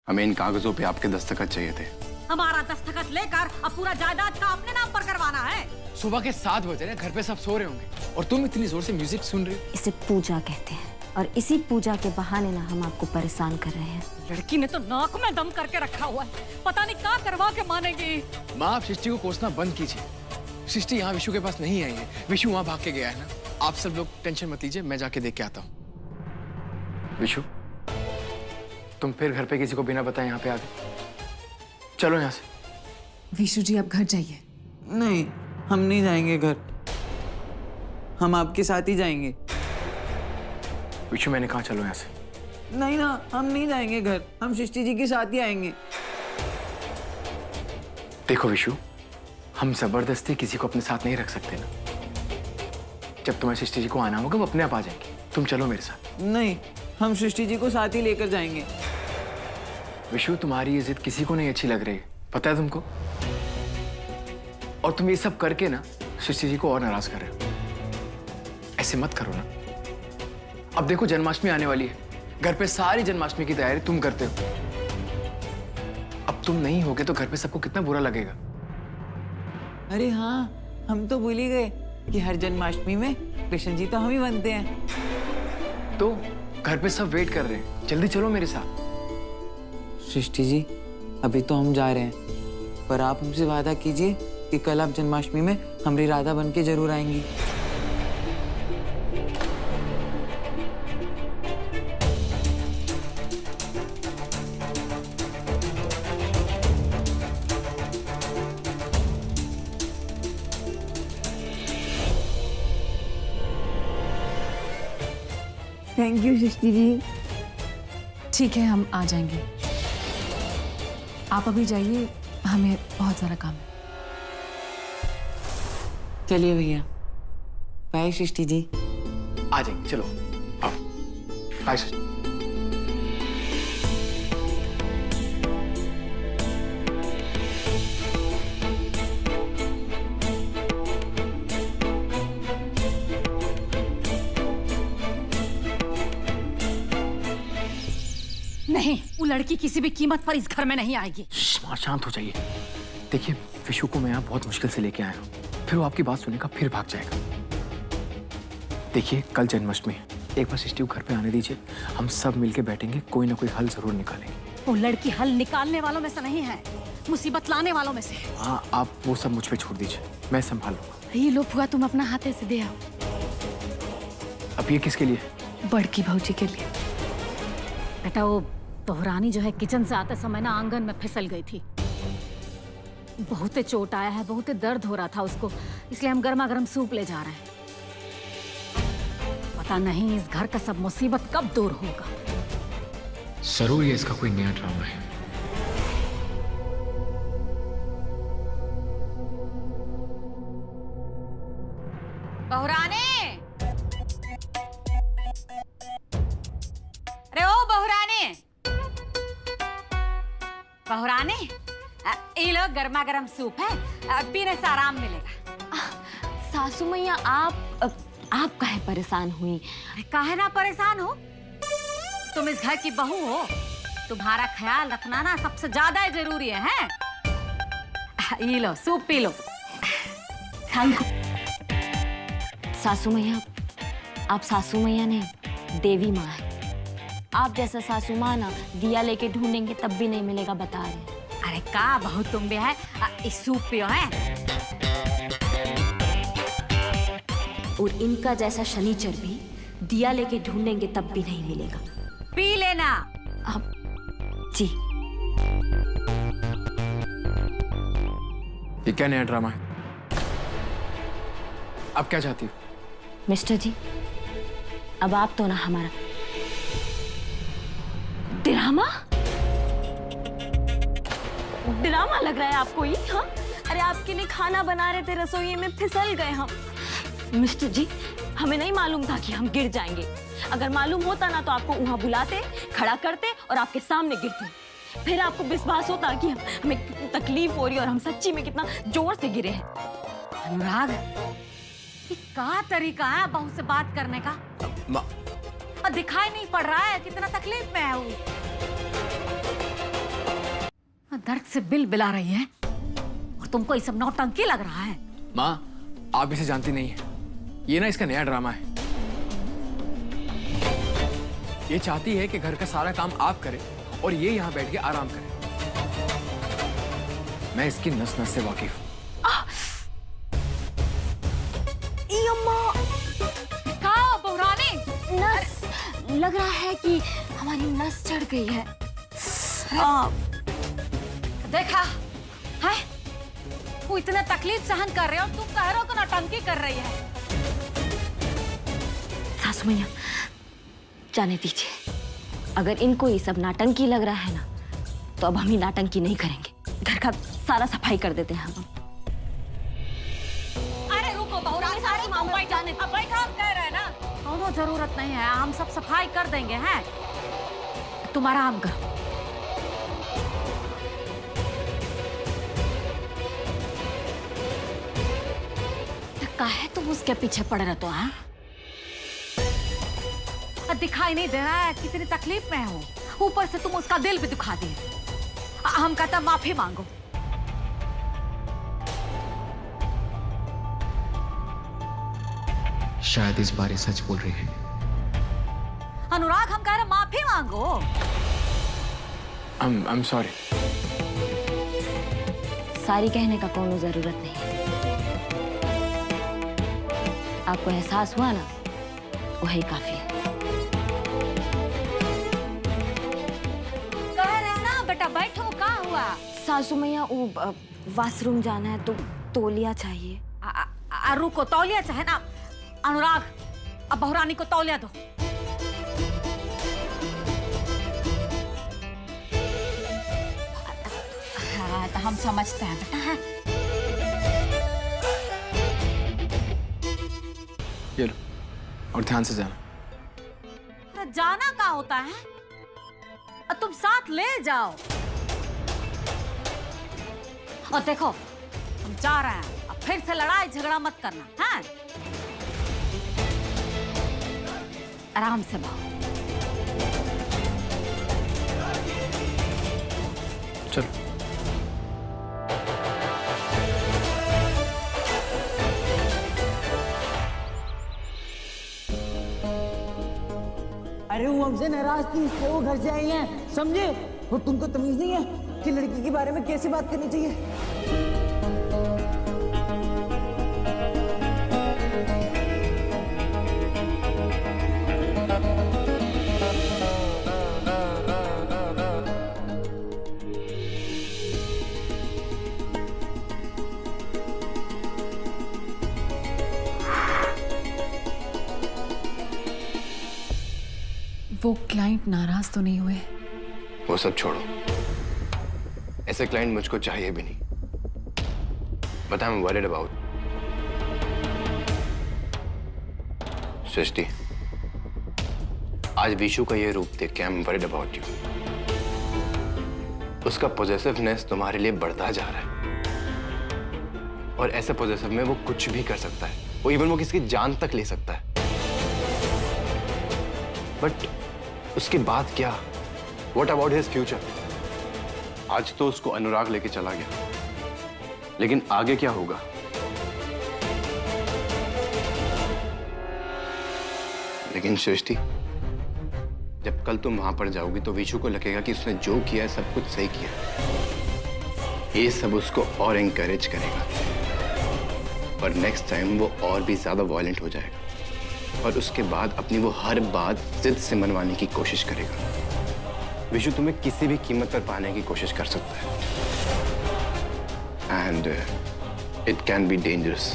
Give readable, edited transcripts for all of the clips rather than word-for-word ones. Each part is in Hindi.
हमें इन कागजों पे आपके दस्तखत चाहिए थे। हमारा दस्तखत लेकर अब पूरा जायदाद का अपने नाम पर करवाना है। सुबह के 7 बजे घर पे सब सो रहे होंगे और तुम इतनी जोर से म्यूजिक सुन रही हो। इसे पूजा कहते हैं और इसी पूजा के बहाने ना हम आपको परेशान कर रहे हैं। लड़की ने तो नाक में दम करके रखा हुआ है, पता नहीं क्या करवा के मानेगी। माँ, आप सृष्टि को कोसना बंद कीजिए। सृष्टि यहाँ विशु के पास नहीं आई है, विशु वहाँ भाग के गया है ना। आप सब लोग टेंशन मत लीजिए, मैं जाके देख के आता हूँ। विशु, तुम फिर घर पे किसी को बिना बताए यहाँ पे आ गए। चलो यहाँ से। विशु जी, आप घर जाइए। नहीं, हम नहीं जाएंगे घर, हम आपके साथ ही जाएंगे। विशु, मैंने कहा चलो यहाँ से। नहीं ना, हम नहीं जाएंगे घर, हम सृष्टि जी के साथ ही आएंगे। देखो विशु, हम जबरदस्ती किसी को अपने साथ नहीं रख सकते ना। जब तुम्हें सृष्टि जी को आना होगा वो अपने आप आ जाएंगे। तुम चलो मेरे साथ। नहीं, हम सृष्टि जी को साथ ही लेकर जाएंगे। विशु, तुम्हारी ये जिद किसी को नहीं अच्छी लग रही, पता है तुमको? और तुम ये सब करके ना सृष्टि जी को और नाराज कर रहे हो। ऐसे मत करो ना। अब देखो, जन्माष्टमी आने वाली है, घर पे सारी जन्माष्टमी की तैयारी तुम करते हो। अब तुम नहीं होगे तो घर पे सबको कितना बुरा लगेगा। अरे हाँ, हम तो भूल ही गए कि हर जन्माष्टमी में कृष्ण जी तो हम ही बनते हैं। तो घर पे सब वेट कर रहे हैं, जल्दी चलो मेरे साथ। सृष्टि जी, अभी तो हम जा रहे हैं, पर आप हमसे वादा कीजिए कि कल आप जन्माष्टमी में हमारी राधा बन के जरूर आएंगी। Thank you Srishti ji. ठीक है, हम आ जाएंगे। आप अभी जाइए, हमें बहुत सारा काम है। चलिए भैया, बाय सृष्टि जी। आ जाएंगे, चलो आओ। बाय सृष्टि। नहीं, वो लड़की किसी भी कीमत पर इस घर में नहीं आएगी। माँ, शांत हो जाइए। देखिए, विशु को मैं यहाँ बहुत मुश्किल से लेके आया हूँ, फिर वो आपकी बात सुनेगा, फिर भाग जाएगा। देखिए, कल जन्माष्टमी है, एक बार सृष्टि को घर पे आने दीजिए, हम सब मिलके बैठेंगे, कोई ना कोई हल जरूर निकालेंगे। वो लड़की हल निकालने वालों में से नहीं है, मुसीबत लाने वालों में से है। हाँ, आप वो सब मुझ पे छोड़ दीजिए, मैं संभाल लूंगा। ये लो फुआ, तुम अपना हाथ ऐसे दे आओ। अब ये किसके लिए? बड़की भौजी के लिए। बेटा, वो बहरानी जो है किचन से आते समय ना आंगन में फिसल गई थी। बहुत चोट आया है, बहुत दर्द हो रहा था उसको, इसलिए हम गर्मा गर्म सूप ले जा रहे हैं। पता नहीं इस घर का सब मुसीबत कब दूर होगा। जरूर ये इसका कोई नया ड्रामा है। बहुरानी, अरे ओ बहुरानी, बहुरानी, ये लो गर्मा गर्म सूप है, पीने से आराम मिलेगा। सासू मैया, आप काहे परेशान हुई? काहे ना परेशान हो, तुम इस घर की बहू हो, तुम्हारा ख्याल रखना ना सबसे ज्यादा जरूरी है? ये लो सूप पी लो। Thank you. सासू मैया, आप सासू मैया नहीं, देवी माँ है। आप जैसा सासू माँ ना दिया लेके ढूंढेंगे तब भी नहीं मिलेगा, बता रहे। अरे का बहू तुम भी है, इस सूप पियो है। और इनका जैसा शनिचर भी दिया लेके ढूंढेंगे तब भी नहीं मिलेगा। पी लेना। अब जी, ये क्या नया ड्रामा है? आप क्या चाहती हो? मिस्टर जी, अब आप तो ना हमारा ड्रामा लग रहा है आपको ये? हाँ, अरे आपके लिए खाना बना रहे थे, रसोई में फिसल गए हम। मिस्टर जी, हमें नहीं मालूम था कि हम गिर जाएंगे। अगर मालूम होता ना तो आपको वहां बुलाते, खड़ा करते और आपके सामने गिरते, फिर आपको विश्वास होता कि हमें कितनी तकलीफ हो रही है और हम सच्ची में कितना जोर से गिरे हैं। अनुराग, ये क्या तरीका है बहू से बात करने का? और दिखाई नहीं पड़ रहा है कितना तकलीफ में है वो। दर्द से बिल बिला रही है और तुमको ये सब नौटंकी लग रहा है। माँ, आप इसे जानती नहीं है, ये ना इसका नया ड्रामा है। ये चाहती है कि घर का सारा काम आप करें और ये यहाँ बैठ के आराम करें। मैं इसकी नस नस से वाकिफ हूँ। कहा बहुरानी? नस लग रहा है कि हमारी नस चढ़ गई है। देखा है, वो इतना तकलीफ सहन कर रहे हो, तुम कह रहे हो कि नौटंकी कर रही है। सासू मैया, जाने दीजिए। अगर इनको ये सब नाटंकी लग रहा है ना, तो अब हम ही नाटंकी नहीं करेंगे। घर का सारा सफाई कर देते हैं हम। अरे रुको बहुरानी, सारे मामला जाने। अब भाई काम कह रहे हैं ना, दोनों जरूरत नहीं है, हम सब सफाई कर देंगे। हैं, तुम आराम करो। काहे तुम उसके पीछे पड़ रहे तो? हाँ, दिखाई नहीं दे रहा है कितनी तकलीफ में हो, ऊपर से तुम उसका दिल भी दुखा दिए। हम कहता माफी मांगो। शायद इस बार ये सच बोल रही है। अनुराग, हम कह रहे माफी मांगो। I'm sorry। सारी कहने का कोनो जरूरत नहीं है। आपको एहसास हुआ ना, वही काफी है। कह रहे ना बेटा, बैठो। क्या हुआ? सासू मैया, वो वॉशरूम जाना है तो तौलिया चाहिए। रुको, तौलिया चाहे ना। अनुराग, अब बहुरानी को तौलिया दो। हाँ, तो हम समझते हैं बेटा। है, ये लो, और ध्यान से जाना। अरे जाना क्या होता है? तुम साथ ले जाओ। और देखो, हम जा रहे हैं, अब फिर से लड़ाई झगड़ा मत करना। है, आराम से भागो। चलो। अरे वो हमसे नाराज थी, इसलिए वो घर से आई हैं, समझे? और तुमको तमीज नहीं है कि लड़की के बारे में कैसे बात करनी चाहिए? वो क्लाइंट नाराज तो नहीं हुए? वो सब छोड़ो, ऐसे क्लाइंट मुझको चाहिए भी नहीं। But I am worried about Srishti. आज विशु का ये रूप देख के I am worried about you. उसका पॉजिटिवनेस तुम्हारे लिए बढ़ता जा रहा है, और ऐसे पॉजिटिव में वो कुछ भी कर सकता है। वो इवन वो किसी की जान तक ले सकता है। बट उसके बाद क्या? What about his future? आज तो उसको अनुराग लेके चला गया, लेकिन आगे क्या होगा? लेकिन सृष्टि, जब कल तुम वहां पर जाओगी तो विशु को लगेगा कि उसने जो किया है सब कुछ सही किया। ये सब उसको और एनकरेज करेगा, और नेक्स्ट टाइम वो और भी ज्यादा वायलेंट हो जाएगा, और उसके बाद अपनी वो हर बात जिद से मनवाने की कोशिश करेगा। विशु तुम्हें किसी भी कीमत पर पाने की कोशिश कर सकता है, and it can be dangerous.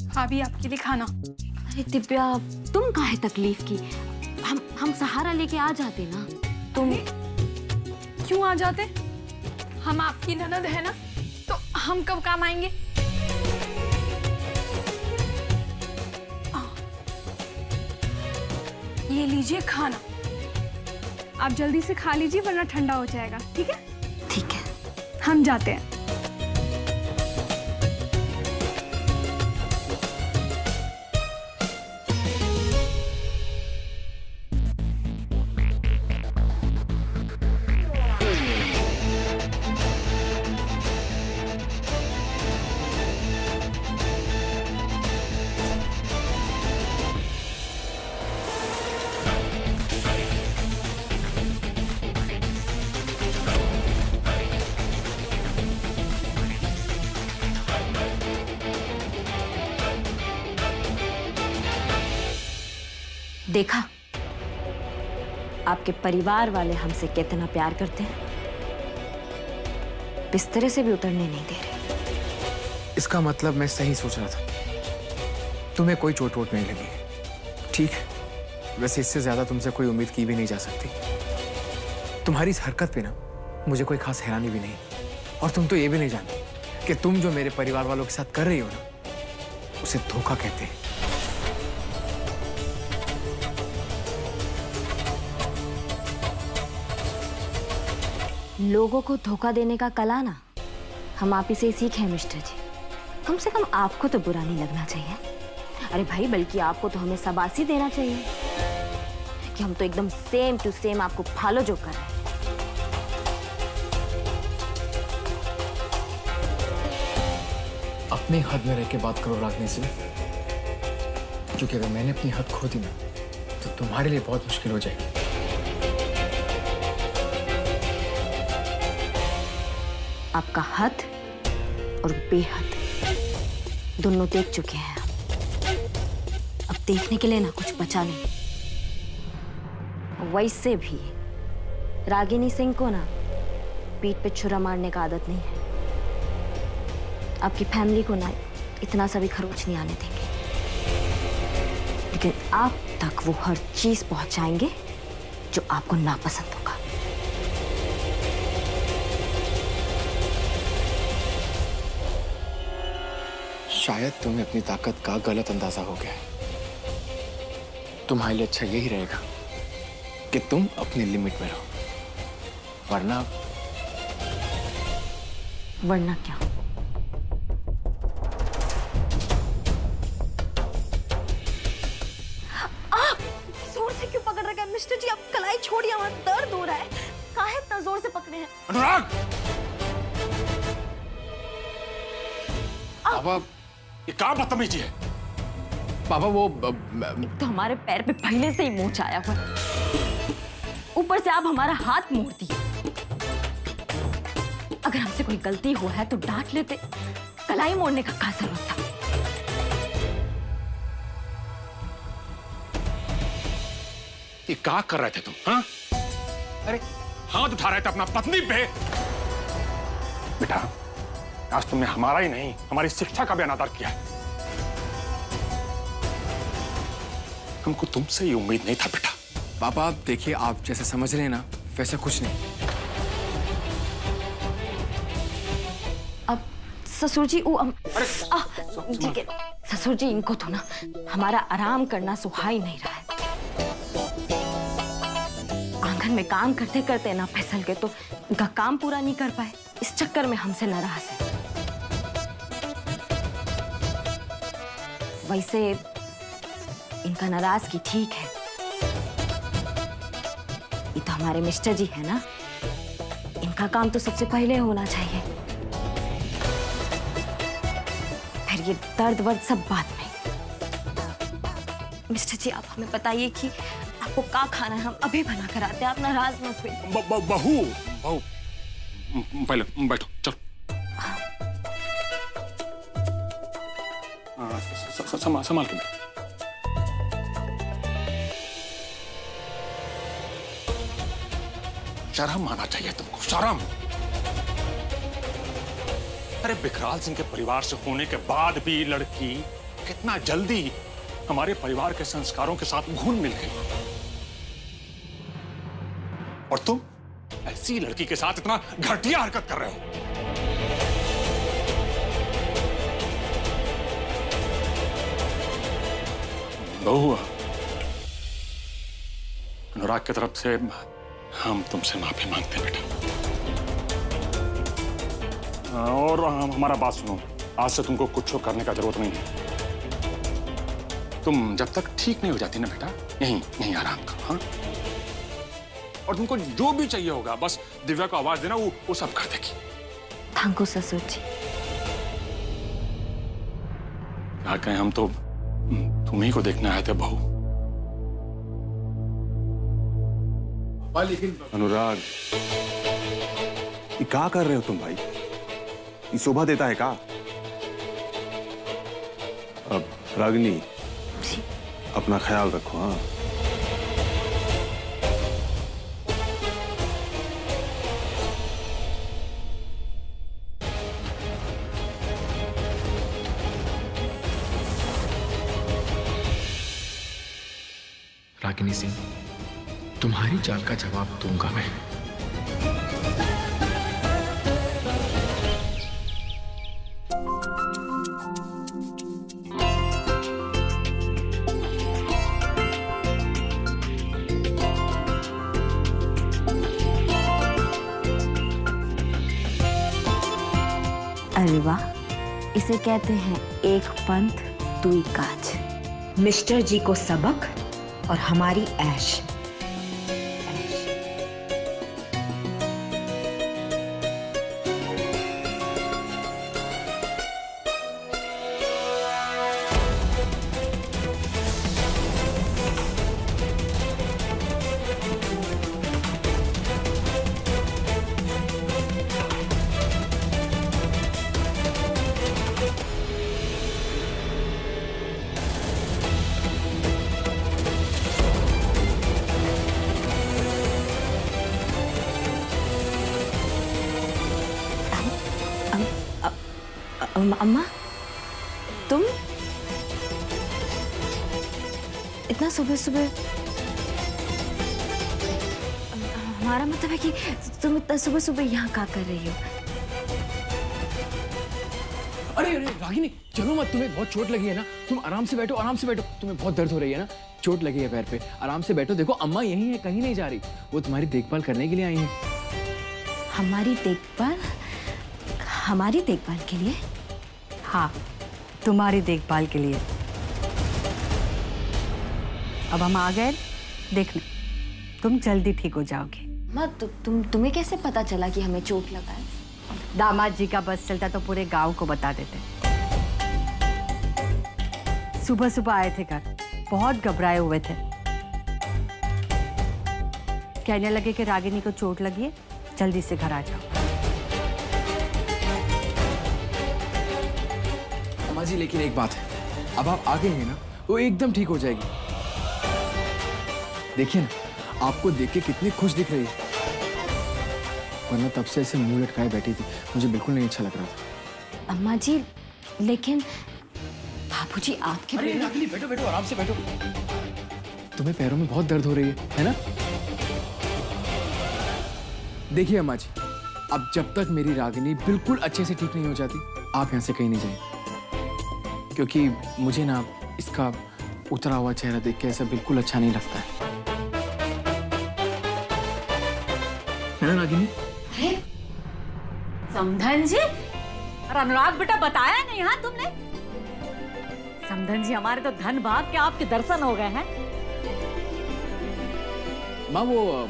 भाभी, आपके लिए खाना। अरे दिव्या, तुम काहे तकलीफ की? हम सहारा लेके आ जाते ना। तुम क्यों आ जाते? हम आपकी ननद है ना, तो हम कब काम आएंगे? ये लीजिए खाना, आप जल्दी से खा लीजिए वरना ठंडा हो जाएगा। ठीक है? ठीक है, हम जाते हैं। देखा आपके परिवार वाले हमसे कितना प्यार करते हैं, बिस्तरे से भी उतरने नहीं दे रहे। इसका मतलब मैं सही सोच रहा था, तुम्हें कोई चोट वोट नहीं लगी। ठीक है, वैसे इससे ज्यादा तुमसे कोई उम्मीद की भी नहीं जा सकती। तुम्हारी इस हरकत पे ना मुझे कोई खास हैरानी भी नहीं, और तुम तो ये भी नहीं जानती कि तुम जो मेरे परिवार वालों के साथ कर रही हो ना, उसे धोखा कहते हैं। लोगों को धोखा देने का कला ना हम आप ही से सीखे हैं मिस्टर जी। कम से कम आपको तो बुरा नहीं लगना चाहिए। अरे भाई, बल्कि आपको तो हमें शाबाशी देना चाहिए कि हम तो एकदम सेम टू सेम आपको फॉलो जो कर रहे हैं। अपनी हद में रह के बात करो रागनी से, क्योंकि अगर मैंने अपनी हद खो दी ना तो तुम्हारे लिए बहुत मुश्किल हो जाएगी। आपका हद और बेहद दोनों देख चुके हैं हम। अब देखने के लिए ना कुछ बचा नहीं। वैसे भी रागिनी सिंह को ना पीठ पे छुरा मारने का आदत नहीं है। आपकी फैमिली को ना इतना सा भी खरोच नहीं आने देंगे, लेकिन आप तक वो हर चीज पहुंचाएंगे जो आपको नापसंद होगा। शायद तुम्हें अपनी ताकत का गलत अंदाजा हो गया है। तुम्हारे लिए अच्छा यही रहेगा कि तुम अपनी लिमिट में रहो, वरना क्या? जोर से क्यों पकड़ रखा है मिस्टर जी? आप कलाई छोड़िए, हमारा दर्द हो रहा है। काहे इतना जोर से पकड़े हैं? अनुराग! पापा, ये क्या बदतमीजी है? पापा वो तो हमारे पैर पे पहले से ही मोच आया हुआ, ऊपर से आप हमारा हाथ मोड़ दिए। अगर हमसे कोई गलती हो है तो डांट लेते, कलाई मोड़ने का क्या जरूरत था? ये क्या कर रहे थे तुम? हाँ? अरे हाथ उठा रहे थे अपना पत्नी पे। बेटा, आज तुमने हमारा ही नहीं, हमारी शिक्षा का भी अनादर किया है। हमको तुमसे ये उम्मीद नहीं था बेटा। पापा देखिए, आप जैसे समझ रहे हैं ना वैसा कुछ नहीं। अब ससुर जी ठीक है ससुर जी, इनको तो ना हमारा आराम करना सुहाई नहीं रहा है। आंगन में काम करते करते ना फिसल के तो इनका काम पूरा नहीं कर पाए, इस चक्कर में हमसे नाराज है। वैसे इनका नाराजगी ठीक है, ये तो हमारे मिस्टर जी है ना, इनका काम तो सबसे पहले होना चाहिए, फिर ये दर्द वर्द सब बाद में। मिस्टर जी, आप हमें बताइए कि आपको क्या खाना है, हम अभी बना कर आते हैं, आप नाराज मत होइए। बहू पहले बैठो, चलो। संभाल के बैठो। शर्म आना चाहिए तुमको, शर्म। अरे विकराल सिंह के परिवार से होने के बाद भी लड़की कितना जल्दी हमारे परिवार के संस्कारों के साथ घुल मिल गई, और तुम ऐसी लड़की के साथ इतना घटिया हरकत कर रहे हो। बहू, अनुराग की तरफ से हम तुमसे माफी मांगते हैं बेटा। और हमारा बात सुनो, आज से तुमको कुछ करने का जरूरत नहीं है। तुम जब तक ठीक नहीं हो जाती ना बेटा, यहीं आराम करो। हाँ, और तुमको जो भी चाहिए होगा बस दिव्या को आवाज देना, वो सब कर देगी। थैंक यू ससुर जी। क्या कहें, हम तो तुम्ही को देखने आए थे बहू। लेकिन अनुराग, ये क्या कर रहे हो तुम भाई? ये शोभा देता है का? अब रागिनी, अपना ख्याल रखो। हाँ, रागिनी सिंह, तुम्हारी चाल का जवाब दूंगा मैं। अरे वाह, इसे कहते हैं एक पंथ दुई काज। मिस्टर जी को सबक और हमारी ऐश। अम्मा, तुम इतना सुबह सुबह? हमारा मतलब है कि तुम इतना सुबह सुबह यहाँ क्या कर रही हो? अरे अरे रागिनी, चलो मत, तुम्हें बहुत चोट लगी है ना, तुम आराम से बैठो, आराम से बैठो। तुम्हें बहुत दर्द हो रही है ना, चोट लगी है पैर पे, आराम से बैठो। देखो अम्मा यहीं है, कहीं नहीं जा रही, वो तुम्हारी देखभाल करने के लिए आई है। हमारी देखभाल? हमारी देखभाल के लिए? हाँ, तुम्हारी देखभाल के लिए। अब हम आ गए देखने, तुम जल्दी ठीक हो जाओगे। माँ, तुम्हें कैसे पता चला कि हमें चोट लगा है? दामाद जी का बस चलता तो पूरे गांव को बता देते। सुबह सुबह आए थे घर, बहुत घबराए हुए थे। कहने लगे कि रागिनी को चोट लगी है, जल्दी से घर आ जाओ। अम्मा जी, लेकिन एक बात है, अब आप आ गए हैं ना, वो एकदम ठीक हो जाएगी। देखिए ना, आपको देख के कितनी खुश दिख रही है, वरना तब से ऐसे मुंह लटकाए बैठी थी, मुझे बिल्कुल नहीं अच्छा लग रहा था। अम्मा जी, लेकिन बाबूजी आपके अरे रागिनी, बैठो बैठो, आराम से बैठो। तुम्हें पैरों में बहुत दर्द हो रही है ना? देखिए अम्मा जी, अब जब तक मेरी रागिनी बिल्कुल अच्छे से ठीक नहीं हो जाती, आप यहाँ से कहीं नहीं जाएं, क्योंकि मुझे ना इसका उतरा हुआ चेहरा देख के ऐसा बिल्कुल अच्छा नहीं लगता है ना रागिनी? समधन जी और अनुराग बेटा, बताया नहीं हाँ तुमने? समधन जी, हमारे तो धन भाग के आपके दर्शन हो गए हैं। माँ, वो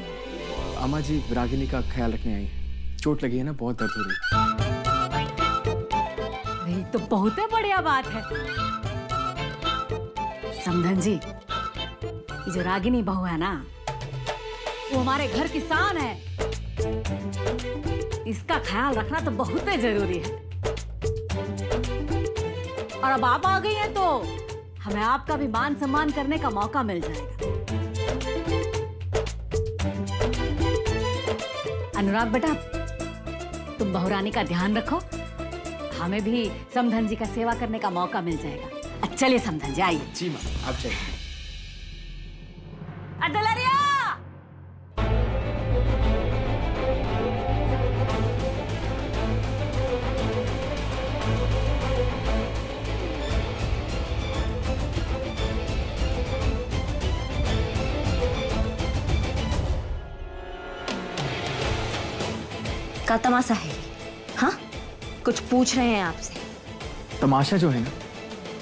अम्मा जी रागिनी का ख्याल रखने आई है, चोट लगी है ना, बहुत दर्द हो रही है। यही तो बहुत बढ़िया बात है। समधन जी, ये जो रागिनी बहू है ना, वो हमारे घर की शान है, इसका ख्याल रखना तो बहुत ही जरूरी है। और अब आप आ गई हैं तो हमें आपका भी मान सम्मान करने का मौका मिल जाएगा। अनुराग बेटा, तुम बहुरानी का ध्यान रखो, हमें भी समधन जी का सेवा करने का मौका मिल जाएगा। चलिए समधन जी, आइए। जी माँ, आप चलिए। अदलरिया! का तमाशा है? हाँ, कुछ पूछ रहे हैं आपसे। तमाशा जो है ना,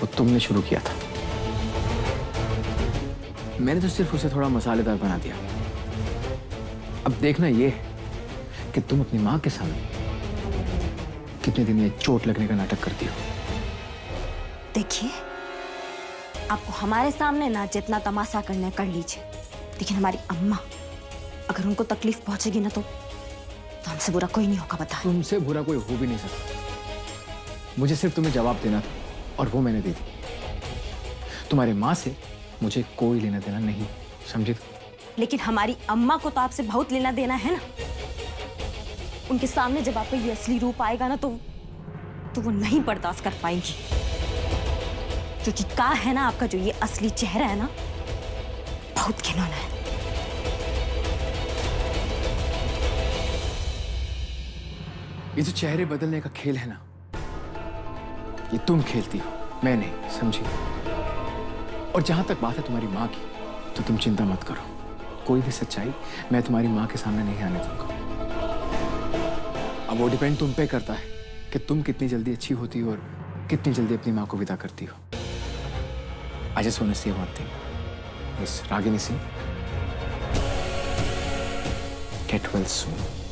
वो तुमने शुरू किया था, मैंने तो सिर्फ उसे थोड़ा मसालेदार बना दिया। अब देखना ये है कि तुम अपनी माँ के सामने कितने दिन ये चोट लगने का नाटक करती हो। देखिए, आपको हमारे सामने ना जितना तमाशा करना है कर लीजिए, लेकिन हमारी अम्मा, अगर उनको तकलीफ पहुंचेगी ना तो हमसे बुरा कोई नहीं होगा, बता। तुमसे बुरा कोई हो भी नहीं सकता। मुझे सिर्फ तुम्हें जवाब देना था और वो मैंने दे दी। तुम्हारे माँ से मुझे कोई लेना देना नहीं, समझे? लेकिन हमारी अम्मा को तो आपसे बहुत लेना देना है ना। उनके सामने जब आपका ये असली रूप आएगा ना तो वो नहीं बर्दाश्त कर पाएंगी, क्योंकि क्या है ना, आपका जो ये असली चेहरा है ना, बहुत घिनौना है। ये जो चेहरे बदलने का खेल है ना, ये तुम खेलती हो, मैं नहीं, समझी? और जहां तक बात है तुम्हारी माँ की, तो तुम चिंता मत करो, कोई भी सच्चाई मैं तुम्हारी माँ के सामने नहीं आने दूंगा। अब वो डिपेंड तुम पे करता है कि तुम कितनी जल्दी अच्छी होती हो और कितनी जल्दी अपनी माँ को विदा करती हो। I just want to say one thing. Miss Ragini Singh, get well soon.